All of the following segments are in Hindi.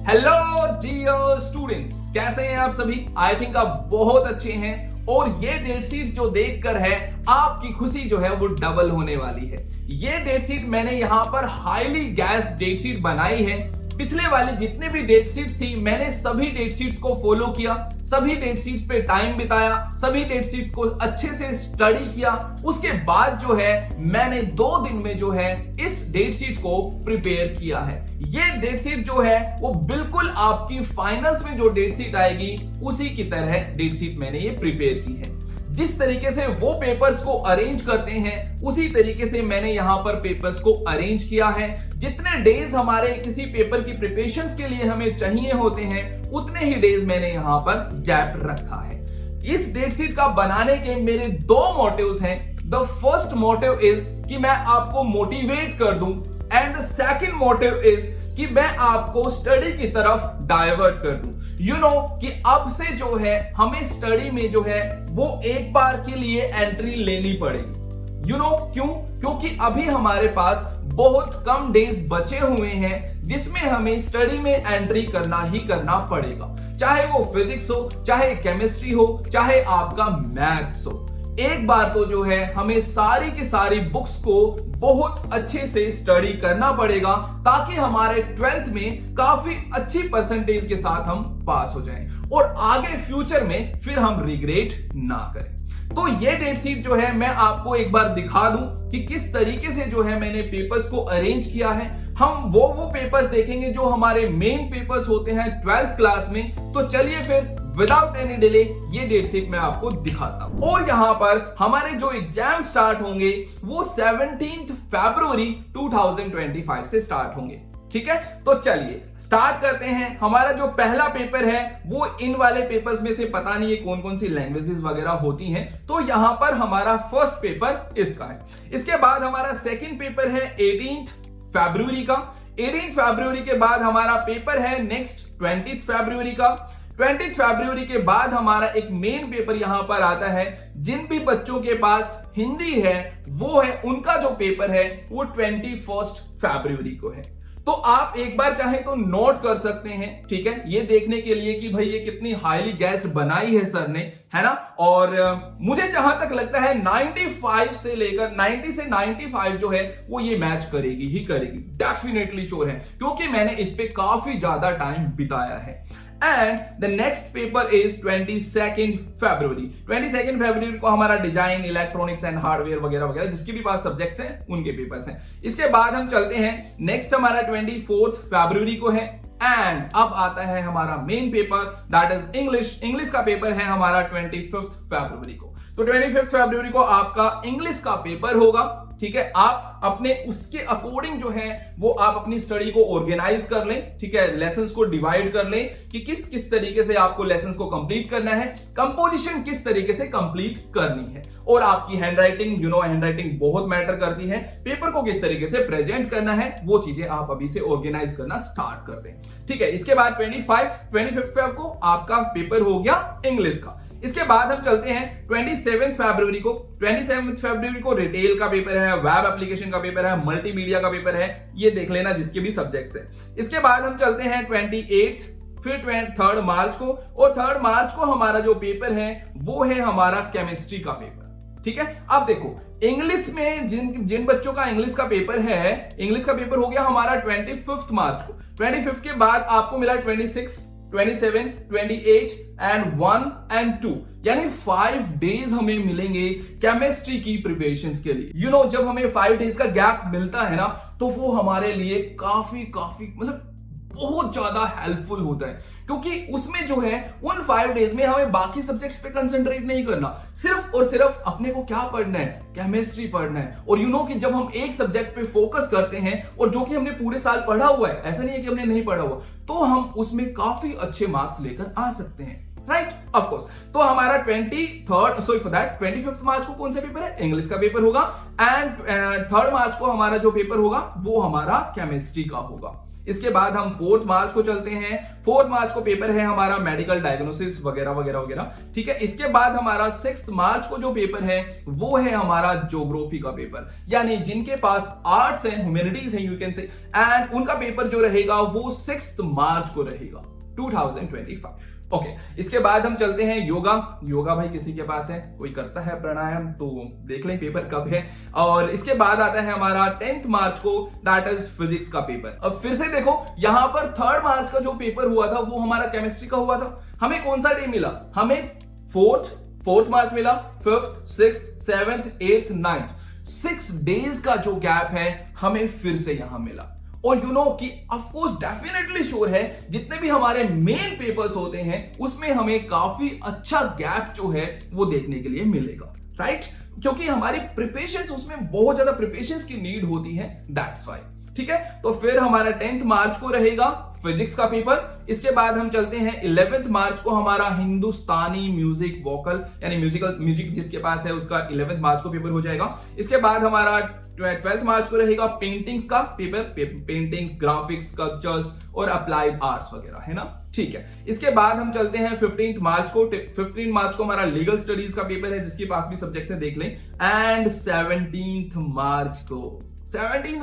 हेलो डियर स्टूडेंट्स, कैसे हैं आप सभी? आई थिंक आप बहुत अच्छे हैं और ये डेट शीट जो देखकर है आपकी खुशी जो है वो डबल होने वाली है। ये डेट शीट मैंने यहाँ पर हाईली गैस डेट शीट बनाई है। पिछले वाली जितने भी डेट शीट्स थी मैंने सभी डेट शीट्स को फॉलो किया, सभी डेट शीट्स पे टाइम बिताया, सभी डेट शीट्स को अच्छे से स्टडी किया। उसके बाद जो है मैंने 2 दिन में जो है इस डेट शीट को प्रिपेयर किया है। ये डेट शीट जो है वो बिल्कुल आपकी फाइनल्स में जो डेट शीट आएगी उसी की तरह डेट शीट मैंने ये प्रिपेयर की है। जिस तरीके से वो पेपर्स को अरेंज करते हैं उसी तरीके से मैंने यहां पर पेपर्स को अरेंज किया है। जितने डेज हमारे किसी पेपर की प्रिपरेशंस के लिए हमें चाहिए होते हैं उतने ही डेज मैंने यहां पर गैप रखा है। इस डेट शीट का बनाने के मेरे 2 मोटिव्स हैं। द फर्स्ट मोटिव इज कि मैं आपको मोटिवेट कर दूं and the second motive is कि मैं आपको स्टडी की तरफ डाइवर्ट कर दूं। यू नो कि अब से जो है हमें स्टडी में जो है वो एक बार के लिए एंट्री लेनी पड़ेगी। यू नो क्यों? क्योंकि अभी हमारे पास बहुत कम डेज बचे हुए हैं जिसमें हमें स्टडी में एंट्री करना ही करना पड़ेगा, चाहे वो फिजिक्स हो, चाहे केमिस्ट्री हो, चाहे आपका मैथ्स हो। एक बार तो जो है हमें सारी की सारी बुक्स को बहुत अच्छे से स्टडी करना पड़ेगा ताकि हमारे 12th में काफी अच्छी परसेंटेज के साथ हम पास हो जाएं और आगे फ्यूचर में फिर हम रिग्रेट ना करें। तो ये डेट शीट जो है मैं आपको एक बार दिखा दूं कि किस तरीके से जो है मैंने पेपर्स को अरेंज किया है। हम वो पेपर्स देखेंगे जो हमारे मेन पेपर्स होते हैं 12th क्लास में। तो चलिए फिर विदाउट एनी डिले ये डेट शीट मैं आपको दिखाता हूं। और यहां पर हमारे जो एग्जाम स्टार्ट होंगे वो 17 फरवरी 2025 से स्टार्ट होंगे। ठीक है, तो चलिए स्टार्ट करते हैं। हमारा जो पहला पेपर है वो इन वाले पेपर्स में से पता नहीं है कौन कौन सी लैंग्वेजेस वगैरह होती हैं, तो यहां पर हमारा फर्स्ट पेपर इसका है। इसके बाद हमारा सेकंड पेपर है 18 फरवरी का। 18 फरवरी के बाद हमारा पेपर है नेक्स्ट 20 फरवरी का। 20 फरवरी के बाद हमारा एक मेन पेपर यहां पर आता है। जिन भी बच्चों के पास हिंदी है वो है उनका जो पेपर है वो 21 फरवरी को है। तो आप एक बार चाहे तो नोट कर सकते हैं, ठीक है, ये देखने के लिए कि भाई ये कितनी हाईली गैस बनाई है सर ने, है ना। और मुझे जहां तक लगता है 95 से लेकर 90 से 95 जो है वो ये मैच करेगी ही करेगी, डेफिनेटली श्योर है, क्योंकि मैंने इस पे काफी ज्यादा टाइम बिताया है। And the next paper is 22 फरवरी। 22 फरवरी को हमारा डिजाइन, इलेक्ट्रॉनिक्स एंड हार्डवेयर वगैरह वगैरह जिसके भी पास सब्जेक्ट्स हैं उनके पेपर्स हैं। इसके बाद हम चलते हैं नेक्स्ट हमारा 24 फरवरी को है। एंड अब आता है हमारा main paper that is English. English का पेपर है हमारा 25 फरवरी को। तो 25 फरवरी को आपका इंग्लिश का पेपर होगा, ठीक है। आप अपने उसके अकॉर्डिंग जो है वो आप अपनी स्टडी को ऑर्गेनाइज कर लें, ठीक है, लेसन्स को डिवाइड कर लें कि किस किस तरीके से आपको लेसन्स को कंप्लीट करना है, कंपोजिशन किस तरीके से कंप्लीट करनी है, और आपकी हैंडराइटिंग, यू नो हैंडराइटिंग बहुत मैटर करती है, पेपर को किस तरीके से प्रेजेंट करना है वो चीजें आप अभी से ऑर्गेनाइज करना स्टार्ट कर दें, ठीक है। इसके बाद 25 को आपका पेपर हो गया इंग्लिश का। इसके बाद हम चलते हैं 27 फरवरी को। 27 फरवरी को रिटेल का पेपर है, वेब एप्लीकेशन का पेपर है, मल्टीमीडिया का पेपर है, ये देख लेना जिसके भी सब्जेक्ट्स हैं। इसके बाद हम चलते हैं 28 फिर 3 मार्च को, और 3 मार्च को हमारा जो पेपर है वो है हमारा केमिस्ट्री का पेपर, ठीक है। अब देखो इंग्लिश में जिन बच्चों का इंग्लिश का पेपर है, इंग्लिश का पेपर हो गया हमारा 25 मार्च को। 25 के बाद आपको मिला 26, 27, 28 एंड 1 एंड 2, यानी 5 डेज हमें मिलेंगे केमिस्ट्री की प्रिपरेशंस के लिए। यू नो जब हमें 5 डेज का गैप मिलता है ना तो वो हमारे लिए काफी मतलब बहुत ज्यादा हेल्पफुल होता है, क्योंकि उसमें जो है उन 5 डेज में हमें बाकी सब्जेक्ट्स पे कंसंट्रेट नहीं करना, सिर्फ और सिर्फ अपने को क्या पढ़ना है, केमिस्ट्री पढ़ना है। और यू नो कि जब हम एक सब्जेक्ट पे फोकस करते हैं और जो कि हमने पूरे साल पढ़ा हुआ है, ऐसा नहीं है कि हमने नहीं पढ़ा हुआ, तो हम उसमें काफी अच्छे मार्क्स लेकर आ सकते हैं, राइट, ऑफ कोर्स। तो हमारा 25 मार्च को कौन सा पेपर है? इंग्लिश का पेपर होगा। एंड 3 मार्च को हमारा जो पेपर होगा वो हमारा केमिस्ट्री का होगा। इसके बाद हम 4 मार्च को चलते हैं। 4 मार्च को पेपर है हमारा मेडिकल डायग्नोसिस वगैरह वगैरह वगैरह, ठीक है। इसके बाद हमारा 6 मार्च को जो पेपर है वो है हमारा ज्योग्राफी का पेपर, यानी जिनके पास आर्ट्स है, ह्यूमैनिटीज है यू कैन से, एंड उनका पेपर जो रहेगा वो 6 मार्च को रहेगा 2025। ओके, इसके बाद हम चलते हैं योगा। योगा भाई किसी के पास है, कोई करता है प्राणायाम, तो देख लें पेपर कब है। और इसके बाद आता है हमारा 10th मार्च को, दैट इज फिजिक्स का पेपर। अब फिर से देखो यहां पर 3rd मार्च का जो पेपर हुआ था वो हमारा केमिस्ट्री का हुआ था। हमें कौन सा डे मिला? हमें 4th मार्च मिला, 5th, 6th, 7th, 8th, 9th, 6 days का जो गैप है हमें फिर से यहां मिला। और यू नो कि ऑफ कोर्स डेफिनेटली श्योर है जितने भी हमारे मेन पेपर्स होते हैं उसमें हमें काफी अच्छा गैप जो है वो देखने के लिए मिलेगा, राइट? क्योंकि हमारी प्रिपरेशंस, उसमें बहुत ज्यादा प्रिपरेशंस की नीड होती है, दैट्स व्हाई, ठीक है। तो फिर हमारा 10th मार्च को रहेगा फिजिक्स का पेपर। इसके बाद हम चलते हैं 11th मार्च को, हमारा हिंदुस्तानी म्यूजिक वोकल यानी म्यूजिक जिसके पास है उसका 11th मार्च को पेपर हो जाएगा। इसके बाद हमारा 12th मार्च को रहेगा पेंटिंग्स का पेपर, पेंटिंग्स, ग्राफिक्स, स्कल्पचर्स और अप्लाइड आर्ट्स वगैरह, है ना, ठीक है। इसके बाद हम चलते हैं 15th मार्च को। 15 मार्च को हमारा लीगल स्टडीज का पेपर है, जिसके पास भी सब्जेक्ट है देख लें। एंड 17th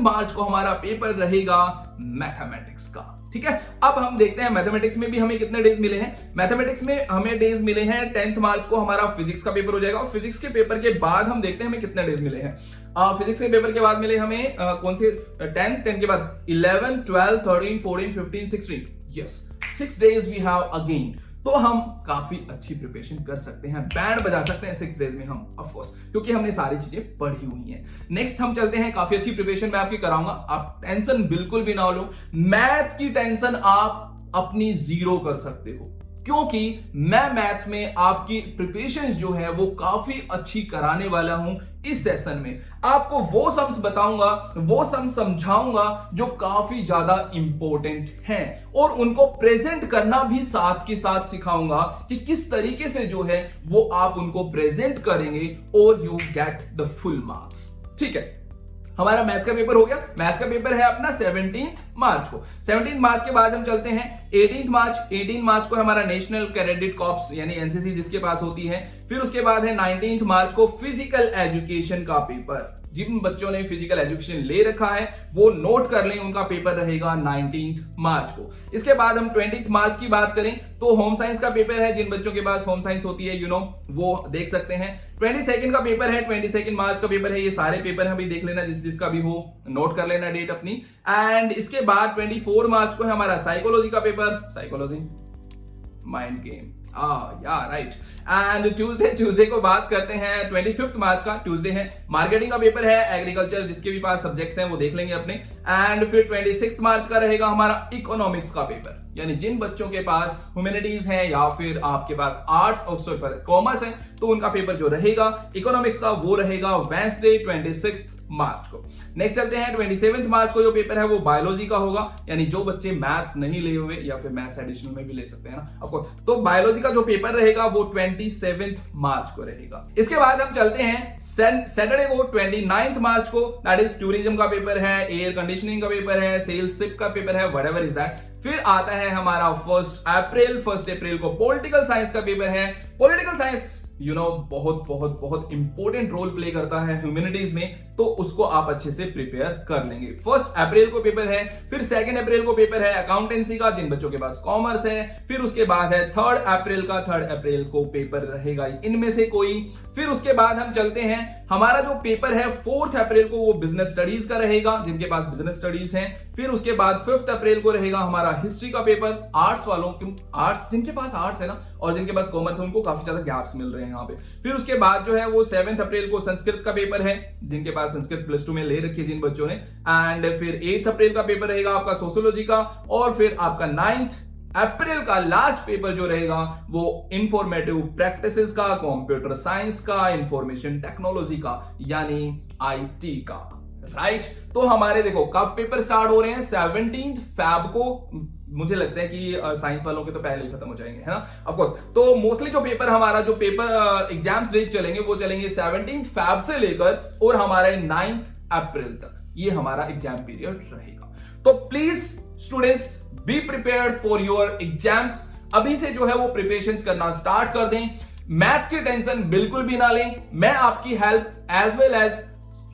मार्च को हमारा पेपर रहेगा मैथमेटिक्स का, ठीक है। अब हम देखते हैं मैथमेटिक्स में भी हमें कितने डेज मिले हैं। मैथमेटिक्स में हमें डेज मिले हैं 10th मार्च को हमारा फिजिक्स का पेपर हो जाएगा। और फिजिक्स के पेपर के बाद हम देखते हैं हमें कितने डेज मिले हैं। फिजिक्स के पेपर के बाद मिले हमें कौन से? 10 के बाद 11, 12, 13, 14, 15, 16, yes 6 days we have again. तो हम काफी अच्छी प्रिपरेशन कर सकते हैं, बैंड बजा सकते हैं 6 डेज में हम, ऑफ कोर्स, क्योंकि हमने सारी चीजें पढ़ी हुई हैं। नेक्स्ट हम चलते हैं, काफी अच्छी प्रिपरेशन मैं आपकी कराऊंगा, आप टेंशन बिल्कुल भी ना लो। मैथ्स की टेंशन आप अपनी 0 कर सकते हो, क्योंकि मैं मैथ्स में आपकी प्रिपरेशन जो है वो काफी अच्छी कराने वाला हूं। इस सेशन में आपको वो सम्स बताऊंगा, वो सम्स समझाऊंगा जो काफी ज्यादा इंपॉर्टेंट हैं, और उनको प्रेजेंट करना भी साथ के साथ सिखाऊंगा कि किस तरीके से जो है वो आप उनको प्रेजेंट करेंगे और you get the full marks, ठीक है। हमारा मैथ्स का पेपर हो गया। मैथ्स का पेपर है अपना 17th मार्च को। 17th मार्च के बाद हम चलते हैं 18th मार्च। 18 मार्च को हमारा नेशनल कैडेट कॉर्प्स यानी एनसीसी जिसके पास होती है। फिर उसके बाद है 19th मार्च को फिजिकल एजुकेशन का पेपर। जिन बच्चों ने फिजिकल एजुकेशन ले रखा है वो नोट कर लें, उनका पेपर रहेगा 19th मार्च को। इसके बाद हम 20th मार्च की बात करें तो होम साइंस का पेपर है। जिन बच्चों के पास होम साइंस होती है वो देख सकते हैं। 22nd का पेपर है, 22nd मार्च का पेपर है। ये सारे पेपर हमें देख लेना, जिसका भी हो नोट कर लेना डेट अपनी। एंड इसके बाद 24 मार्च को है हमारा साइकोलॉजी का paper, psychology mind game, right. And Tuesday को बात करते हैं 25th मार्च का, ट्यूसडे है। मार्केटिंग का पेपर है, एग्रीकल्चर जिसके भी पास सब्जेक्ट्स हैं वो देख लेंगे अपने। एंड फिर 26th मार्च का रहेगा हमारा इकोनॉमिक्स का पेपर, यानी जिन बच्चों के पास ह्यूमैनिटीज है या फिर आपके पास आर्ट्स और कॉमर्स है तो उनका पेपर जो रहेगा इकोनॉमिक्स का वो रहेगा वेडनेसडे 26 मार्च को। नेक्स्ट चलते हैं 27 मार्च को जो पेपर है वो बायोलॉजी का होगा, यानी जो बच्चे मैथ्स नहीं लिए हुए या फिर मैथ्स एडिशनल में भी ले सकते हैं ना, ऑफ कोर्स। तो बायोलॉजी का जो पेपर रहेगा वो 27 मार्च को रहेगा। इसके बाद हम चलते हैं सैटरडे को 29 मार्च को, दैट इज टूरिज्म का पेपर है, एयर कंडीशनिंग का पेपर है, सेल्सशिप का पेपर है, व्हाटएवर इज दैट। फिर आता है हमारा 1 अप्रैल को पॉलिटिकल साइंस का पेपर है। पॉलिटिकल साइंस बहुत बहुत बहुत इंपॉर्टेंट रोल प्ले करता है ह्यूमैनिटीज में, तो उसको आप अच्छे से प्रिपेयर कर लेंगे। 1 अप्रैल को पेपर है। फिर 2 अप्रैल को पेपर है अकाउंटेंसी का, जिन बच्चों के पास कॉमर्स है। फिर उसके बाद है 3 अप्रैल का, 3 अप्रैल को पेपर रहेगा इनमें से कोई। फिर उसके बाद हम चलते हैं, हमारा जो पेपर है 4 अप्रैल को वो बिजनेस स्टडीज का रहेगा, जिनके पास बिजनेस स्टडीज है। फिर उसके बाद 5 अप्रैल को रहेगा हमारा हिस्ट्री का पेपर, आर्ट्स वालों, आर्ट्स जिनके पास आर्ट्स है ना और जिनके पास कॉमर्स है उनको काफी ज्यादा गैप्स मिल रहे हैं यहाँ पे। फिर उसके बाद जो है वो 7 अप्रैल को संस्कृत का पेपर है, जिनके पास संस्कृत प्लस 2 में ले रखी है जिन बच्चों ने। एंड फिर 8 अप्रैल का पेपर रहेगा आपका सोशियोलॉजी का। और फिर आपका 9 अप्रैल का लास्ट पेपर जो रहेगा वो इंफॉर्मेटिव प्रैक्टिसेस का, कंप्यूटर साइंस का, इंफॉर्मेशन टेक्नोलॉजी का, यानी आईटी का, राइट। तो हमारे देखो कब पेपर स्टार्ट हो रहे हैं, 17 फेब को। मुझे लगता है कि साइंस वालों के तो पहले ही खत्म हो जाएंगे, है ना, ऑफ कोर्स। तो मोस्टली जो पेपर हमारा जो पेपर एग्जाम्स डेट चलेंगे वो चलेंगे 17 फेब से लेकर और हमारे 9 अप्रैल तक, ये हमारा एग्जाम पीरियड रहेगा। तो please students be prepared for your exams. अभी से जो है वो प्रिपरेशंस करना स्टार्ट कर दें। मैथ्स की टेंशन बिल्कुल भी ना लें, मैं आपकी help as well as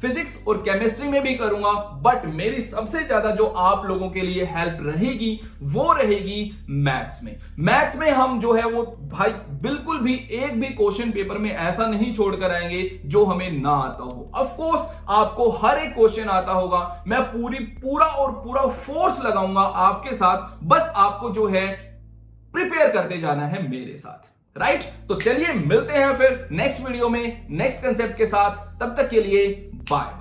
physics और केमिस्ट्री में भी करूंगा, बट मेरी सबसे ज्यादा जो आप लोगों के लिए हेल्प रहेगी वो रहेगी मैथ्स में। मैथ्स में हम जो है वो भाई बिल्कुल भी एक भी क्वेश्चन पेपर में ऐसा नहीं छोड़कर आएंगे जो हमें ना आता हो। ऑफ कोर्स आपको हर एक क्वेश्चन आता होगा, मैं पूरा फोर्स लगाऊंगा आपके साथ, बस आपको जो है प्रिपेयर करते जाना है मेरे साथ, राइट? तो चलिए मिलते हैं फिर नेक्स्ट वीडियो में नेक्स्ट कंसेप्ट के साथ, तब तक के लिए बाय।